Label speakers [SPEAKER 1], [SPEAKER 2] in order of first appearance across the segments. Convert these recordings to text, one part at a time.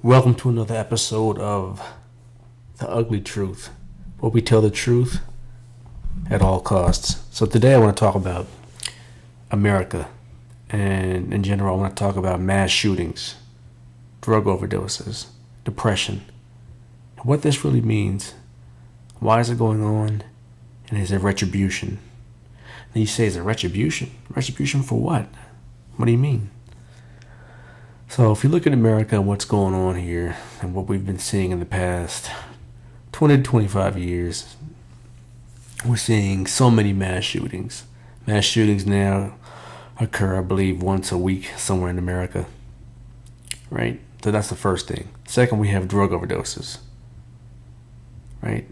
[SPEAKER 1] Welcome to another episode of The Ugly Truth, where we tell the truth at all costs. So today I want to talk about America, and in general I want to talk about mass shootings, drug overdoses, depression, and what this really means. Why is it going on? And is it retribution? And you say, is it retribution? Retribution for what? What do you mean? So if you look at America and what's going on here and what we've been seeing in the past 20 to 25 years, we're seeing so many mass shootings. Mass shootings now occur, I believe, once a week somewhere in America, right? So that's the first thing. Second, we have drug overdoses, right?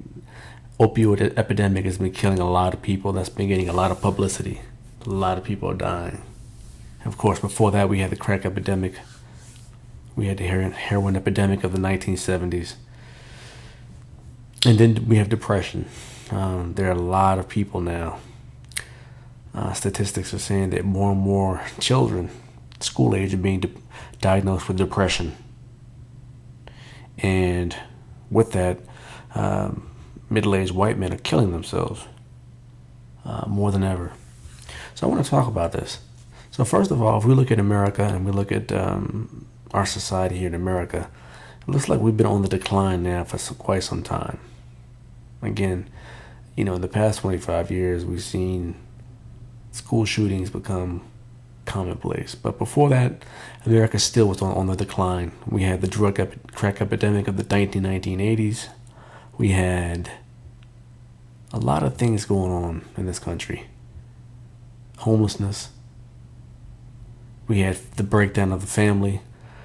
[SPEAKER 1] Opioid epidemic has been killing a lot of people. That's been getting a lot of publicity. A lot of people are dying. And of course, before that, we had the crack epidemic. We had the heroin epidemic of the 1970s. And then we have depression. There are a lot of people now. Statistics are saying that more and more children, school age, are being diagnosed with depression. And with that, middle-aged white men are killing themselves more than ever. So I want to talk about this. So first of all, if we look at America and we look at our society here in America, it looks like we've been on the decline now for quite some time. Again, in the past 25 years, we've seen school shootings become commonplace. But before that, America still was on the decline. We had the crack epidemic of the 1980s. We had a lot of things going on in this country. Homelessness. We had the breakdown of the family,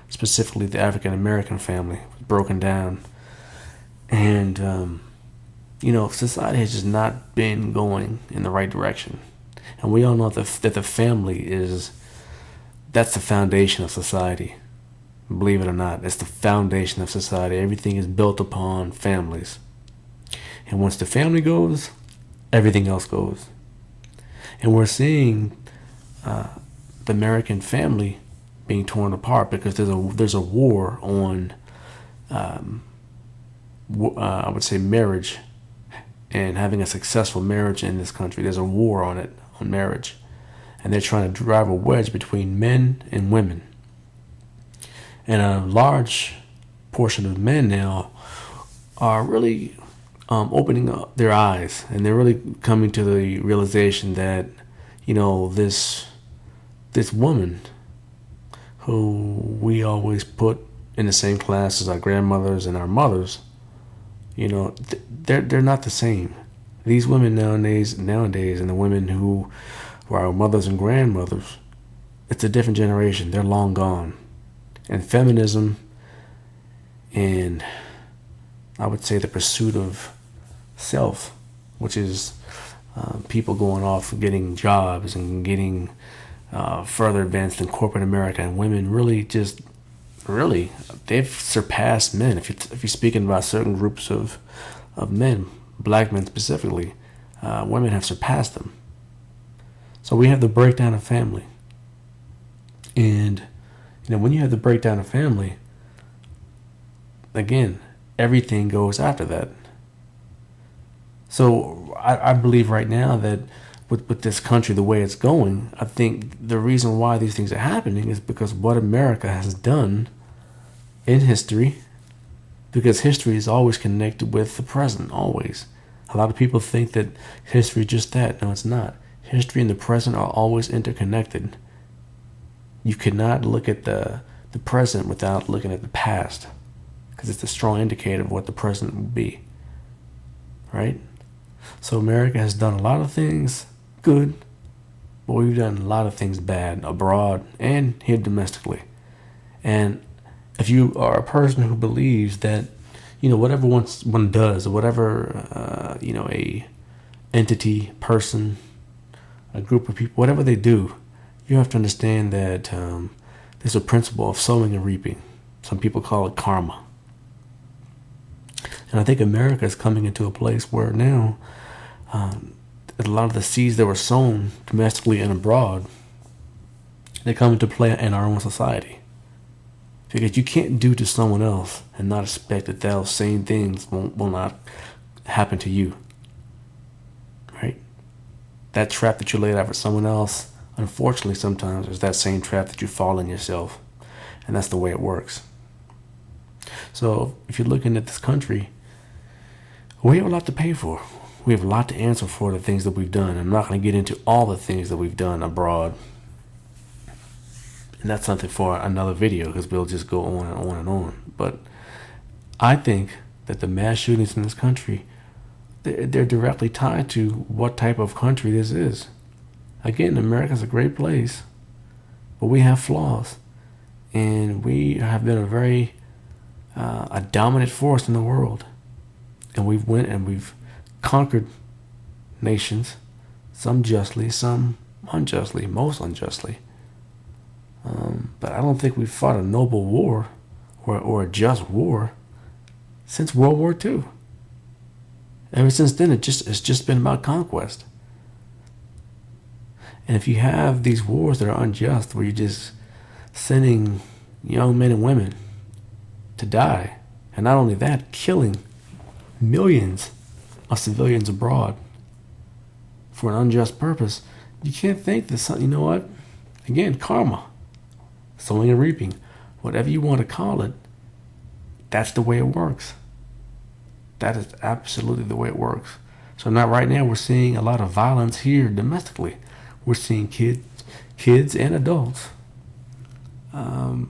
[SPEAKER 1] specifically the African American family, broken down. And, society has just not been going in the right direction. And we all know that the family that's the foundation of society. Believe it or not, it's the foundation of society. Everything is built upon families. And once the family goes, everything else goes. And we're seeing the American family being torn apart because there's a war on, I would say, marriage and having a successful marriage in this country. There's a war on it, on marriage, and they're trying to drive a wedge between men and women. And a large portion of men now are really opening up their eyes, and they're really coming to the realization that, this woman who we always put in the same class as our grandmothers and our mothers, they're not the same. These women nowadays, and the women who were our mothers and grandmothers, it's a different generation. They're long gone. And feminism and I would say the pursuit of self, which is people going off and getting jobs and getting further advanced in corporate America, and women really they've surpassed men. If you're speaking about certain groups of men, black men specifically, women have surpassed them. So we have the breakdown of family, and when you have the breakdown of family, again, everything goes after that. So I believe right now that with this country, the way it's going, I think the reason why these things are happening is because what America has done in history, because history is always connected with the present, always. A lot of people think that history is just that. No, it's not. History and the present are always interconnected. You cannot look at the present without looking at the past, because it's a strong indicator of what the present will be, right? So America has done a lot of things good, but we've done a lot of things bad abroad and here domestically. And if you are a person who believes that, whatever one does, or whatever, a entity, person, a group of people, whatever they do, you have to understand that there's a principle of sowing and reaping. Some people call it karma. And I think America is coming into a place where now a lot of the seeds that were sown domestically and abroad, they come into play in our own society. Because you can't do to someone else and not expect that those same things will not happen to you. Right? That trap that you laid out for someone else, unfortunately, sometimes is that same trap that you fall in yourself. And that's the way it works. So if you're looking at this country, we have a lot to pay for. We have a lot to answer for the things that we've done. I'm not going to get into all the things that we've done abroad. And that's something for another video, because we'll just go on and on and on. But I think that the mass shootings in this country, they're directly tied to what type of country this is. Again, America's a great place, but we have flaws. And we have been a dominant force in the world. And we've conquered nations, some justly, some unjustly, most unjustly. But I don't think we've fought a noble war or a just war since World War II. Ever since then, it's just been about conquest. And if you have these wars that are unjust, where you're just sending young men and women to die, and not only that, killing millions of civilians abroad for an unjust purpose, you can't think that you know what? Again, karma. Sowing and reaping, whatever you want to call it, that's the way it works. That is absolutely the way it works. So now, right now, we're seeing a lot of violence here domestically. We're seeing kids and adults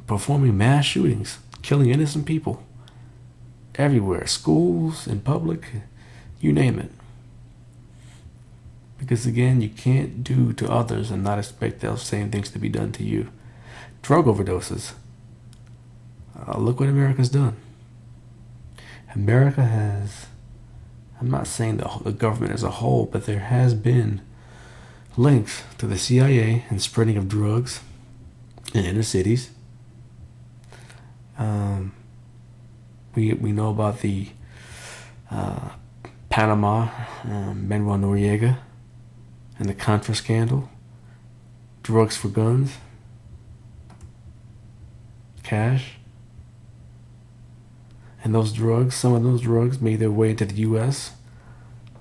[SPEAKER 1] performing mass shootings, killing innocent people everywhere, schools, in public, you name it. Because again, you can't do to others and not expect those same things to be done to you. Drug overdoses. Look what America's done. America has, I'm not saying the government as a whole, but there has been links to the CIA and spreading of drugs in inner cities. We know about the Panama, Manuel Noriega, and the Contra scandal. Drugs for guns. Cash. And those drugs, some of those drugs made their way into the U.S.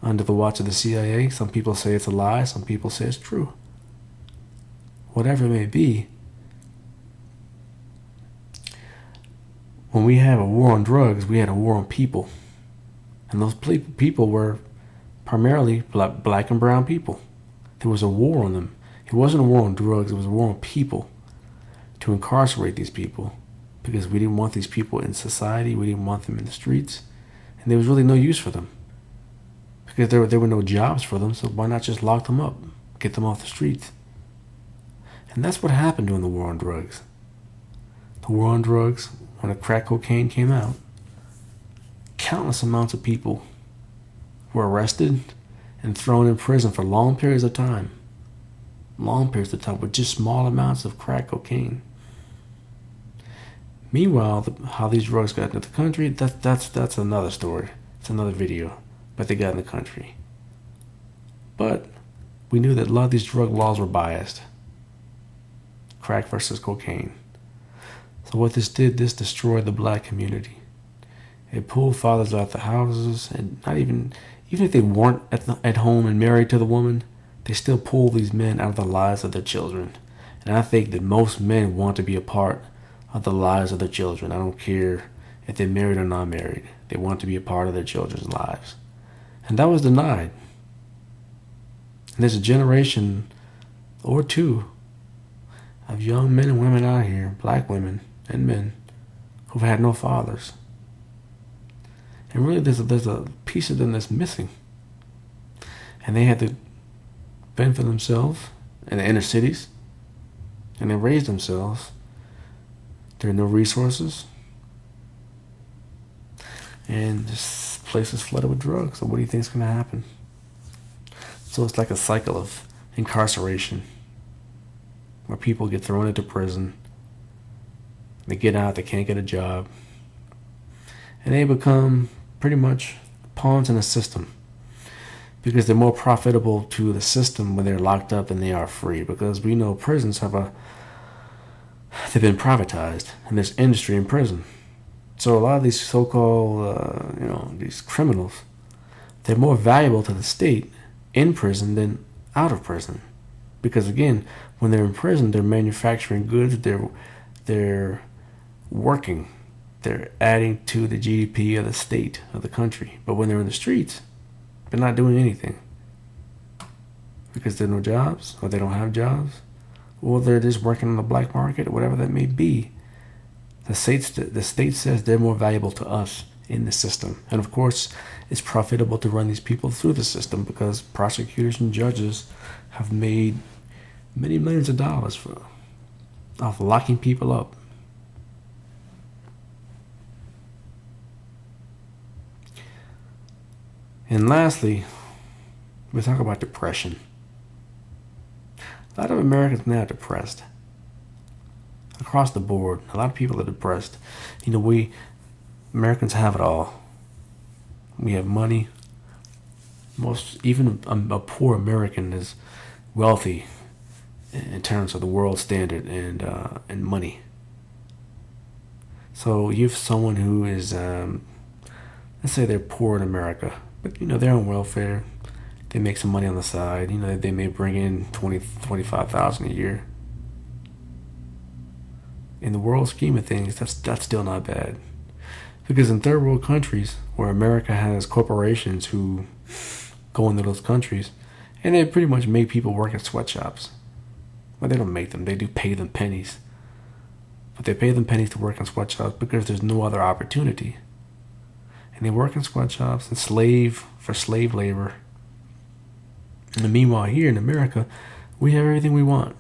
[SPEAKER 1] under the watch of the CIA. Some people say it's a lie. Some people say it's true. Whatever it may be, when we have a war on drugs, we had a war on people. And those people were primarily black and brown people. There was a war on them. It wasn't a war on drugs. It was a war on people, to incarcerate these people, because we didn't want these people in society. We didn't want them in the streets. And there was really no use for them, because there were no jobs for them. So why not just lock them up, get them off the streets? And that's what happened during the war on drugs. The war on drugs, when the crack cocaine came out, countless amounts of people were arrested and thrown in prison for long periods of time. Long periods of time with just small amounts of crack cocaine. Meanwhile, how these drugs got into the country, that's another story. It's another video. But they got in the country. But we knew that a lot of these drug laws were biased. Crack versus cocaine. So what this did, this destroyed the black community. It pulled fathers out the houses, and not even if they weren't at home and married to the woman, they still pull these men out of the lives of their children. And I think that most men want to be a part of the lives of their children. I don't care if they're married or not married. They want to be a part of their children's lives. And that was denied. And there's a generation or two of young men and women out here, black women and men, who've had no fathers. And really there's a piece of them that's missing. And they had to fend for themselves in the inner cities. And they raised themselves. There are no resources. And this place is flooded with drugs. So what do you think is going to happen? So it's like a cycle of incarceration, where people get thrown into prison. They get out, they can't get a job. And they become pretty much pawns in the system, because they're more profitable to the system when they're locked up than they are free. Because we know prisons have a they've been privatized, and there's industry in prison. So a lot of these so-called, these criminals, they're more valuable to the state in prison than out of prison, because again, when they're in prison, they're manufacturing goods, they're working, they're adding to the GDP of the state, of the country. But when they're in the streets, they're not doing anything because there are no jobs, or they don't have jobs, or they're just working on the black market, or whatever that may be. The state says they're more valuable to us in the system. And of course, it's profitable to run these people through the system because prosecutors and judges have made many millions of dollars off locking people up. And lastly, we talk about depression. A lot of Americans now are depressed. Across the board, a lot of people are depressed. We Americans have it all. We have money. Even a poor American is wealthy in terms of the world standard and money. So you have someone who is, let's say they're poor in America, but they're on welfare. They make some money on the side. They may bring in $25,000 a year. In the world scheme of things, that's still not bad. Because in third world countries, where America has corporations who go into those countries, and they pretty much make people work at sweatshops. Well, they don't make them, they do pay them pennies. But they pay them pennies to work in sweatshops because there's no other opportunity. And they work in sweatshops and slave for slave labor. And meanwhile, here in America, we have everything we want.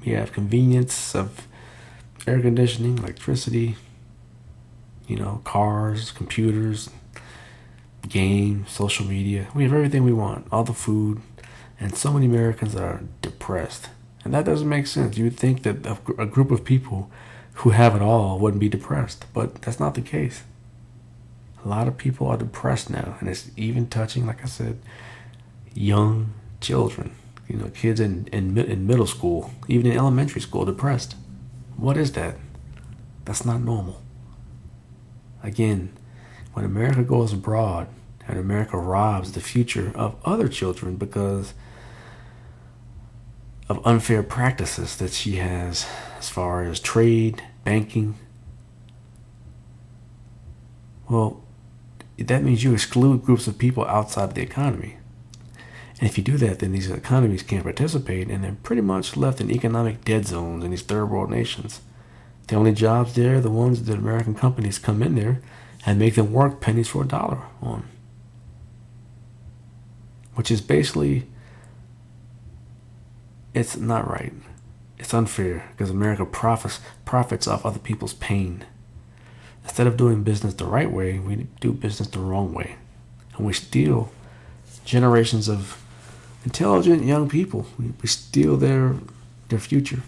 [SPEAKER 1] We have convenience of air conditioning, electricity, cars, computers, games, social media. We have everything we want, all the food, and so many Americans are depressed. And that doesn't make sense. You would think that a group of people who have it all wouldn't be depressed, but that's not the case. A lot of people are depressed now, and it's even touching, like I said, young children. Kids in middle school, even in elementary school, depressed. What is that? That's not normal. Again, when America goes abroad and America robs the future of other children because of unfair practices that she has as far as trade, banking, well, that means you exclude groups of people outside of the economy. And if you do that, then these economies can't participate, and they're pretty much left in economic dead zones in these third world nations. The only jobs there are the ones that American companies come in there and make them work pennies for a dollar on. Which is basically, it's not right. It's unfair because America profits off other people's pain. Instead of doing business the right way, we do business the wrong way. And we steal generations of intelligent young people. We steal their future.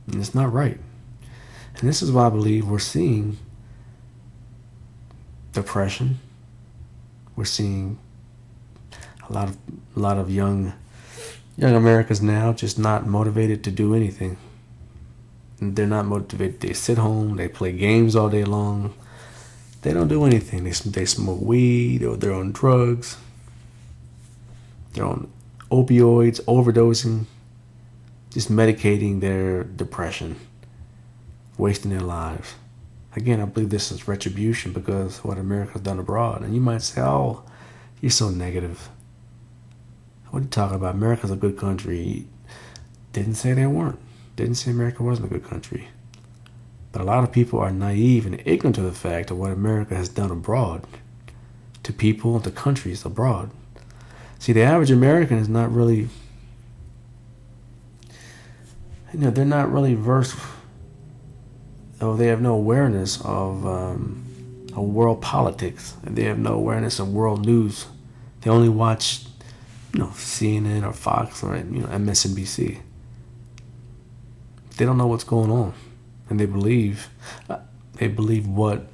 [SPEAKER 1] And it's not right. And this is why I believe we're seeing depression. We're seeing a lot of young Americans now just not motivated to do anything. They're not motivated. They sit home, they play games all day long. They don't do anything. They smoke weed, or they're on drugs. They're on opioids, overdosing, just medicating their depression, wasting their lives. Again, I believe this is retribution because of what America's done abroad. And you might say, oh, you're so negative. What are you talking about? America's a good country. Didn't say they weren't. Didn't say America wasn't a good country. But a lot of people are naive and ignorant of the fact of what America has done abroad to people and to countries abroad. See, the average American is not really, they're not really versed, or they have no awareness of world politics. They have no awareness of world news. They only watch, CNN or Fox or MSNBC. They don't know what's going on, and they believe what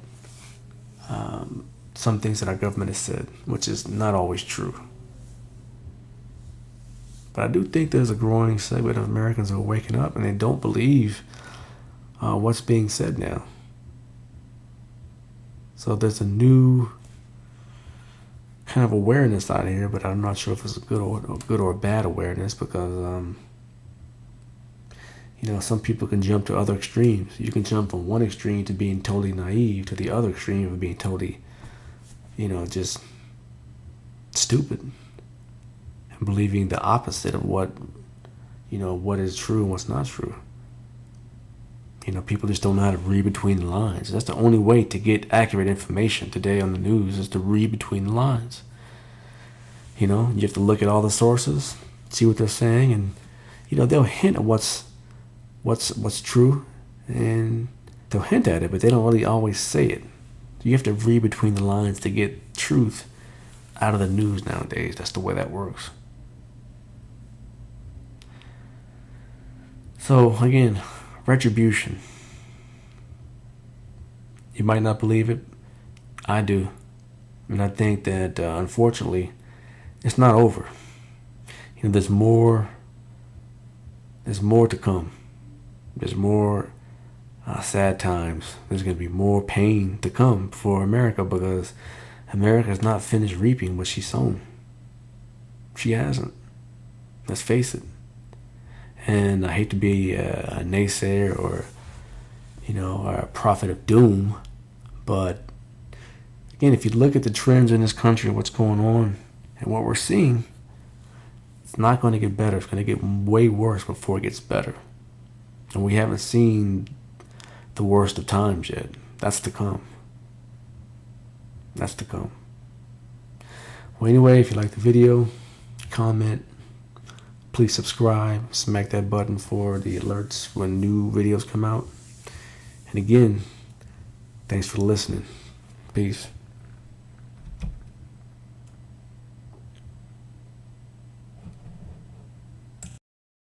[SPEAKER 1] some things that our government has said, which is not always true. But I do think there's a growing segment of Americans who are waking up and they don't believe what's being said now. So there's a new kind of awareness out here, but I'm not sure if it's a good or bad awareness, because some people can jump to other extremes. You can jump from one extreme to being totally naive to the other extreme of being totally, just stupid and believing the opposite of what is true and what's not true. People just don't know how to read between the lines. That's the only way to get accurate information today on the news, is to read between the lines. You have to look at all the sources, see what they're saying, and they'll hint at what's true, and they'll hint at it, but they don't really always say it. You have to read between the lines to get truth out of the news nowadays. That's the way that works. So again, retribution. You might not believe it. I do. And I think that unfortunately it's not over. There's more to come. There's more sad times. There's going to be more pain to come for America, because America's not finished reaping what she's sown. She hasn't. Let's face it. And I hate to be a naysayer or a prophet of doom, but again, if you look at the trends in this country, what's going on and what we're seeing, it's not going to get better. It's going to get way worse before it gets better. And we haven't seen the worst of times yet. That's to come. That's to come. Well, anyway, if you like the video, comment. Please subscribe. Smack that button for the alerts when new videos come out. And again, thanks for listening. Peace.